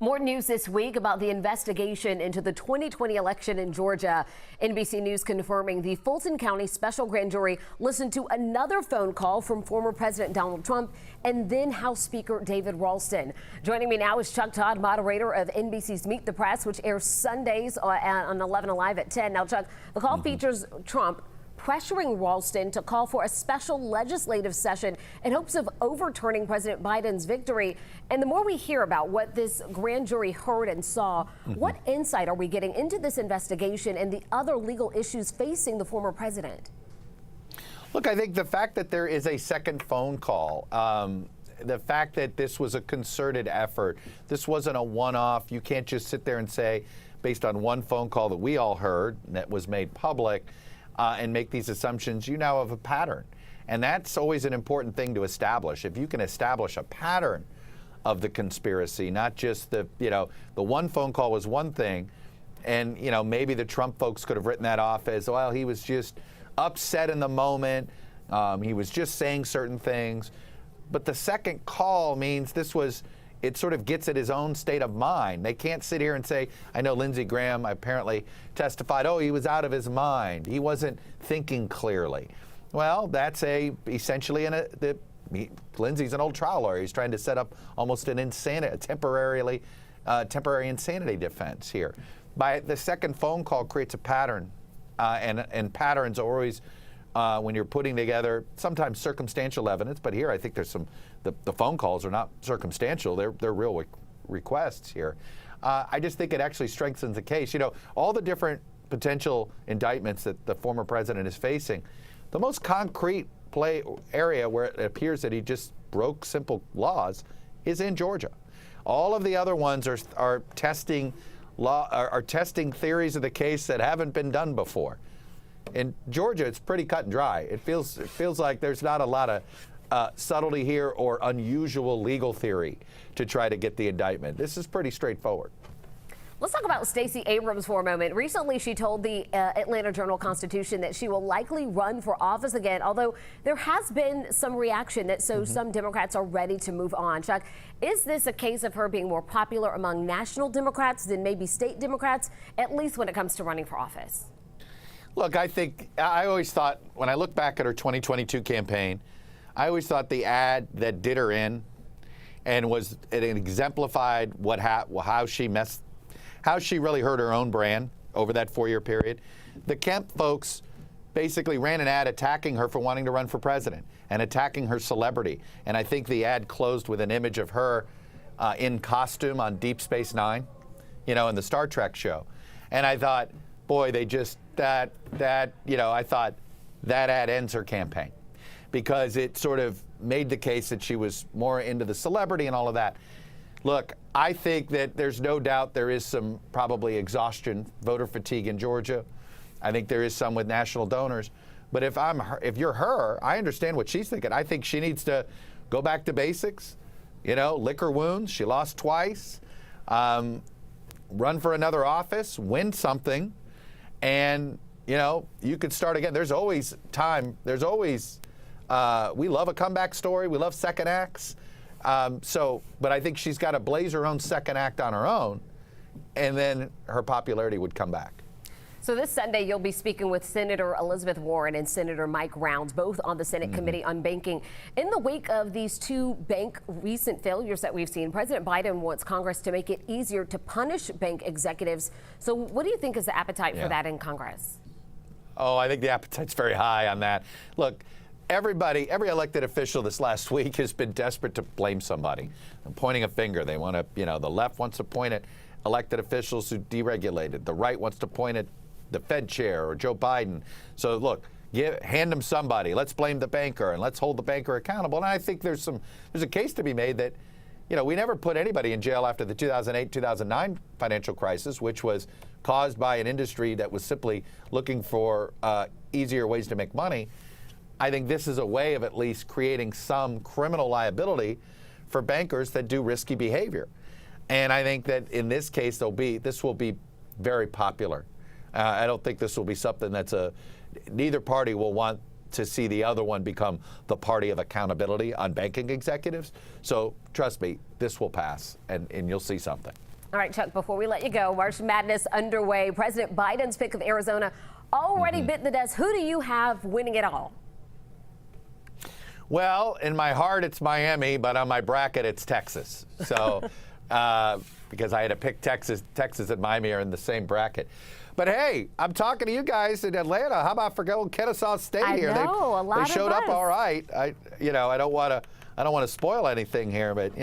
More news this week about the investigation into the 2020 election in Georgia. NBC News confirming the Fulton County Special Grand Jury listened to another phone call from former President Donald Trump and then House Speaker David Ralston. Joining me now is Chuck Todd, moderator of NBC's Meet the Press, which airs Sundays on 11 Alive at 10. Now, Chuck, the call features Trump pressuring Ralston to call for a special legislative session in hopes of overturning President Biden's victory. And the more we hear about what this grand jury heard and saw, what insight are we getting into this investigation and the other legal issues facing the former president? Look, I think the fact that there is a second phone call, the fact that this was a concerted effort, this wasn't a one-off. You can't just sit there and say, based on one phone call that we all heard that was made public, and make these assumptions. You now have a pattern. And that's always an important thing to establish. If you can establish a pattern of the conspiracy, not just the one phone call was one thing, and, maybe the Trump folks could have written that off as, well, he was just upset in the moment. He was just saying certain things. But the second call means it sort of gets at his own state of mind. They can't sit here and say, I know Lindsey Graham apparently testified, oh, he was out of his mind. He wasn't thinking clearly. Well, that's essentially Lindsey's an old trial lawyer. He's trying to set up almost a temporary insanity defense here. By the second phone call creates a pattern, and patterns are always, when you're putting together sometimes circumstantial evidence, but here I think there's the phone calls are not circumstantial, they're real requests here. I just think it actually strengthens the case. All the different potential indictments that the former president is facing, the most concrete area where it appears that he just broke simple laws is in Georgia. All of the other ones are testing theories of the case that haven't been done before. In Georgia, it's pretty cut and dry. It feels like there's not a lot of subtlety here or unusual legal theory to try to get the indictment. This is pretty straightforward. Let's talk about Stacey Abrams for a moment. Recently, she told the Atlanta Journal-Constitution that she will likely run for office again, although there has been some reaction that some Democrats are ready to move on. Chuck, is this a case of her being more popular among national Democrats than maybe state Democrats, at least when it comes to running for office? Look, I always thought, when I look back at her 2022 campaign, I always thought the ad that did her in and it exemplified how she really hurt her own brand over that 4-year period. The Kemp folks basically ran an ad attacking her for wanting to run for president and attacking her celebrity. And I think the ad closed with an image of her in costume on Deep Space Nine, in the Star Trek show. And I thought, boy, I thought that ad ends her campaign, because it sort of made the case that she was more into the celebrity and all of that. Look, I think that there's no doubt there is some probably exhaustion, voter fatigue in Georgia. I think there is some with national donors. But if you're her, I understand what she's thinking. I think she needs to go back to basics, lick her wounds. She lost twice, run for another office, win something, and, you could start again. There's always time. There's always we love a comeback story. We love second acts. But I think she's got to blaze her own second act on her own, and then her popularity would come back. So this Sunday, you'll be speaking with Senator Elizabeth Warren and Senator Mike Rounds, both on the Senate Committee on Banking. In the wake of these two bank recent failures that we've seen, President Biden wants Congress to make it easier to punish bank executives. So what do you think is the appetite for that in Congress? Oh, I think the appetite's very high on that. Look, every elected official this last week has been desperate to blame somebody, pointing a finger. They want to, the left wants to point at elected officials who deregulated. The right wants to point at the Fed chair or Joe Biden. So look, hand them somebody. Let's blame the banker and let's hold the banker accountable. And I think there's a case to be made that, we never put anybody in jail after the 2008-2009 financial crisis, which was caused by an industry that was simply looking for easier ways to make money. I think this is a way of at least creating some criminal liability for bankers that do risky behavior. And I think that in this case, this will be very popular. I don't think this will be something neither party will want to see the other one become the party of accountability on banking executives. So trust me, this will pass, and you'll see something. All right, Chuck, before we let you go, March Madness underway. President Biden's pick of Arizona already bit the dust. Who do you have winning it all? Well, in my heart, it's Miami, but on my bracket, it's Texas. So, because I had to pick Texas and Miami are in the same bracket. But hey, I'm talking to you guys in Atlanta. How about for Kennesaw State here? I know, a lot they showed of up us. all right. I don't want to spoil anything here, but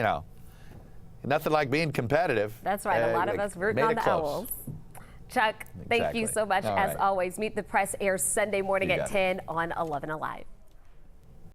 nothing like being competitive. That's right. A lot of us rooting on the Owls. Chuck, thank you so much. As always, Meet the Press airs Sunday morning at 10 on 11 Alive.